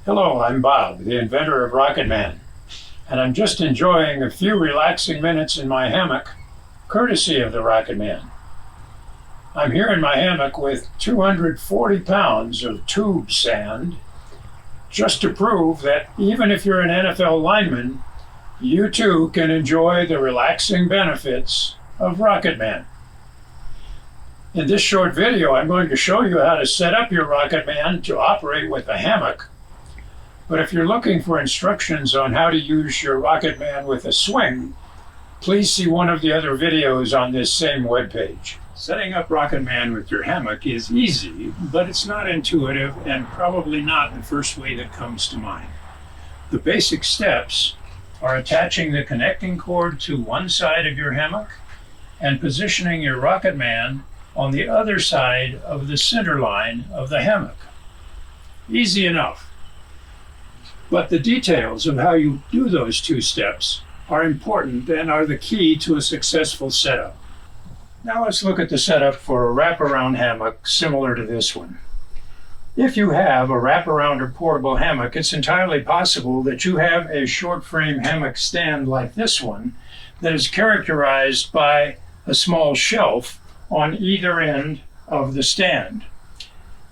Hello, I'm Bob, the inventor of Rocket Man, and I'm just enjoying a few relaxing minutes in my hammock, courtesy of the Rocket Man. I'm here in my hammock with 240 pounds of tube sand, just to prove that even if you're an NFL lineman, you too can enjoy the relaxing benefits of Rocket Man. In this short video, I'm going to show you how to set up your Rocket Man to operate with a hammock. But if you're looking for instructions on how to use your Rocket Man with a swing, please see one of the other videos on this same webpage. Setting up Rocket Man with your hammock is easy, but it's not intuitive and probably not the first way that comes to mind. The basic steps are attaching the connecting cord to one side of your hammock and positioning your Rocket Man on the other side of the center line of the hammock. Easy enough. But the details of how you do those two steps are important and are the key to a successful setup. Now let's look at the setup for a wraparound hammock similar to this one. If you have a wraparound or portable hammock, it's entirely possible that you have a short frame hammock stand like this one that is characterized by a small shelf on either end of the stand.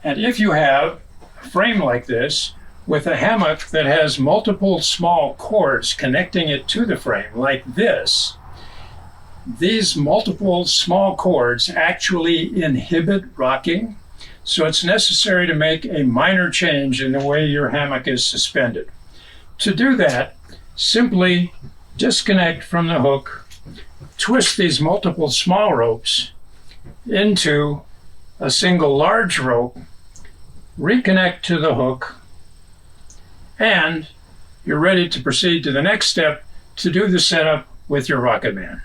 And if you have a frame like this, with a hammock that has multiple small cords connecting it to the frame, like this, these multiple small cords actually inhibit rocking, so it's necessary to make a minor change in the way your hammock is suspended. To do that, simply disconnect from the hook, twist these multiple small ropes into a single large rope, reconnect to the hook, and you're ready to proceed to the next step to do the setup with your Rocket Man.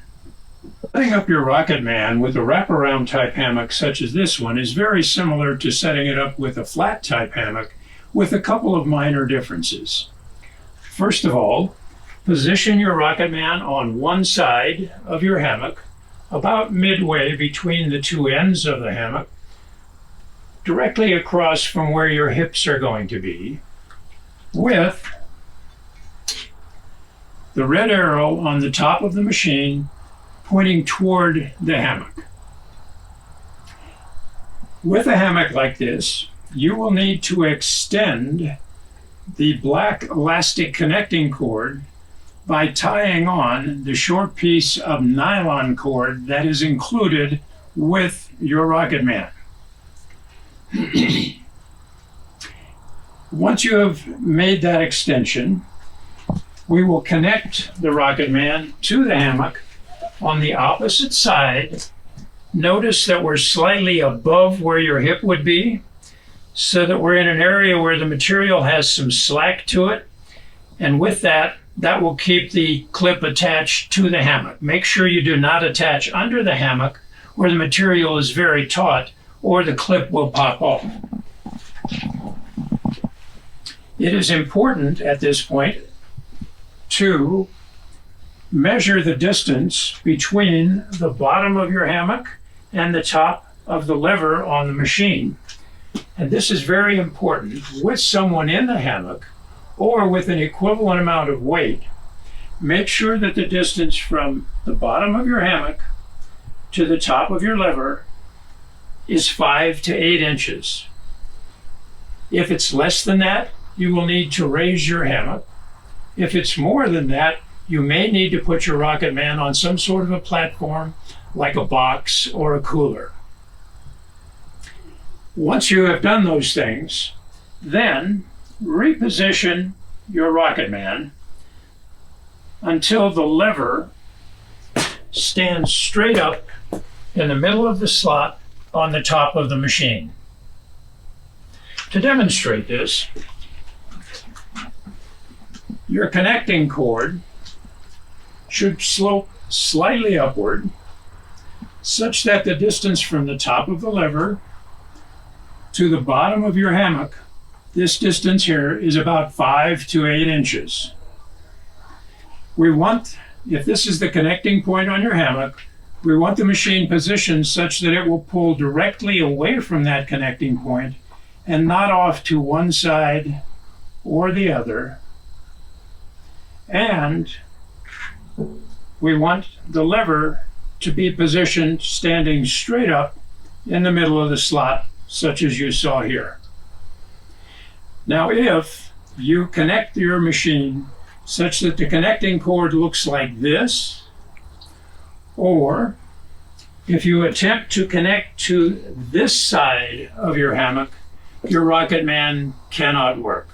Setting up your Rocket Man with a wraparound type hammock such as this one is very similar to setting it up with a flat type hammock, with a couple of minor differences. First of all, position your Rocket Man on one side of your hammock, about midway between the two ends of the hammock, directly across from where your hips are going to be, with the red arrow on the top of the machine pointing toward the hammock. With a hammock like this, you will need to extend the black elastic connecting cord by tying on the short piece of nylon cord that is included with your Rocket Man. Once you have made that extension, we will connect the Rocket Man to the hammock on the opposite side. Notice that we're slightly above where your hip would be, so that we're in an area where the material has some slack to it. And with that, that will keep the clip attached to the hammock. Make sure you do not attach under the hammock where the material is very taut, or the clip will pop off. It is important at this point to measure the distance between the bottom of your hammock and the top of the lever on the machine. And this is very important with someone in the hammock or with an equivalent amount of weight. Make sure that the distance from the bottom of your hammock to the top of your lever is 5 to 8 inches. If it's less than that, you will need to raise your hammock. If it's more than that, you may need to put your Rocket Man on some sort of a platform, like a box or a cooler. Once you have done those things, then reposition your Rocket Man until the lever stands straight up in the middle of the slot on the top of the machine. To demonstrate this, your connecting cord should slope slightly upward, such that the distance from the top of the lever to the bottom of your hammock, this distance here, is about 5 to 8 inches. We want, if this is the connecting point on your hammock, we want the machine positioned such that it will pull directly away from that connecting point and not off to one side or the other. And we want the lever to be positioned standing straight up in the middle of the slot, such as you saw here. Now, if you connect your machine such that the connecting cord looks like this, or if you attempt to connect to this side of your hammock, your Rocketman cannot work.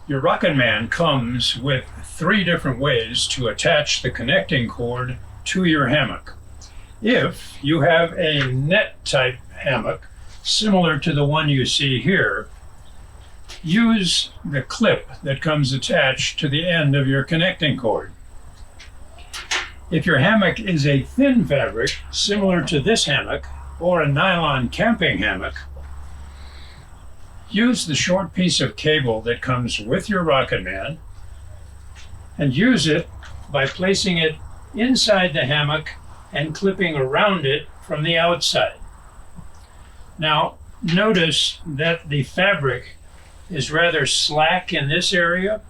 Your Rocketman comes with 3 different ways to attach the connecting cord to your hammock. If you have a net type hammock, similar to the one you see here, use the clip that comes attached to the end of your connecting cord. If your hammock is a thin fabric, similar to this hammock, or a nylon camping hammock, use the short piece of cable that comes with your Rocketman and use it by placing it inside the hammock and clipping around it from the outside. Now, notice that the fabric is rather slack in this area.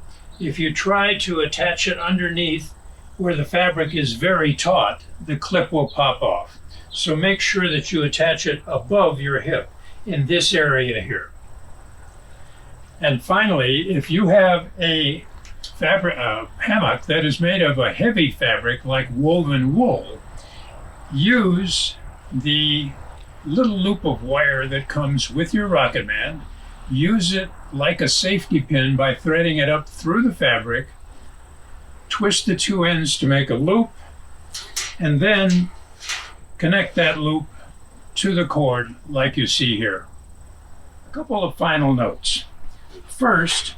If you try to attach it underneath where the fabric is very taut, the clip will pop off. So make sure that you attach it above your hip in this area here. And finally, if you have a hammock that is made of a heavy fabric like woven wool, use the little loop of wire that comes with your Rocketman. Use it like a safety pin by threading it up through the fabric, twist the 2 ends to make a loop, and then connect that loop to the cord like you see here. A couple of final notes. First,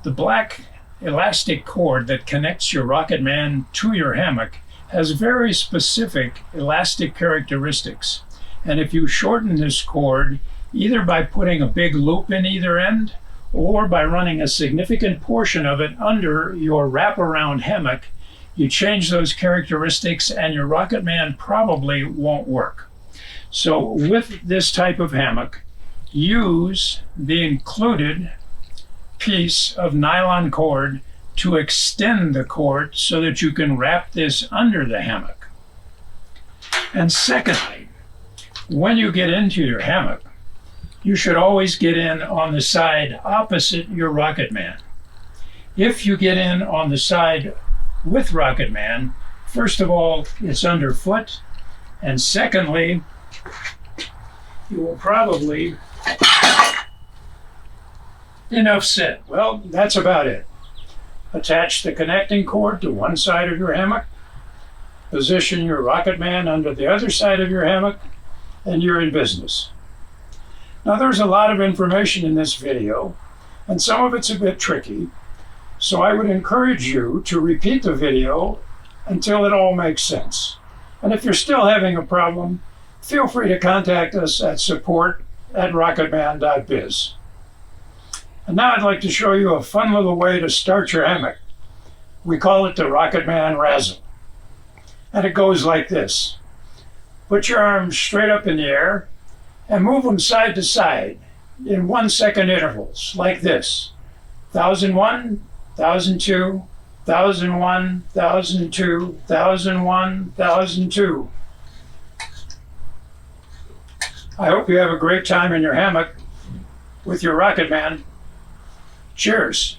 the black elastic cord that connects your Rocketman to your hammock has very specific elastic characteristics. And if you shorten this cord, either by putting a big loop in either end or by running a significant portion of it under your wraparound hammock, you change those characteristics and your Rocketman probably won't work. So with this type of hammock, use the included piece of nylon cord to extend the cord so that you can wrap this under the hammock. And secondly, when you get into your hammock, you should always get in on the side opposite your Rocketman. If you get in on the side with Rocketman, first of all, it's underfoot, and secondly, you will probably enough said. Well, that's about it. Attach the connecting cord to one side of your hammock, position your Rocketman under the other side of your hammock, and you're in business. Now, there's a lot of information in this video, and some of it's a bit tricky, so I would encourage you to repeat the video until it all makes sense. And if you're still having a problem, feel free to contact us at support@rocketman.biz. And now I'd like to show you a fun little way to start your hammock. We call it the Rocketman Razzle. And it goes like this. Put your arms straight up in the air and move them side to side in 1-second intervals, like this. 1001, 1002, 1001, 1002, 1001, 1002. I hope you have a great time in your hammock with your Rocketman. Cheers.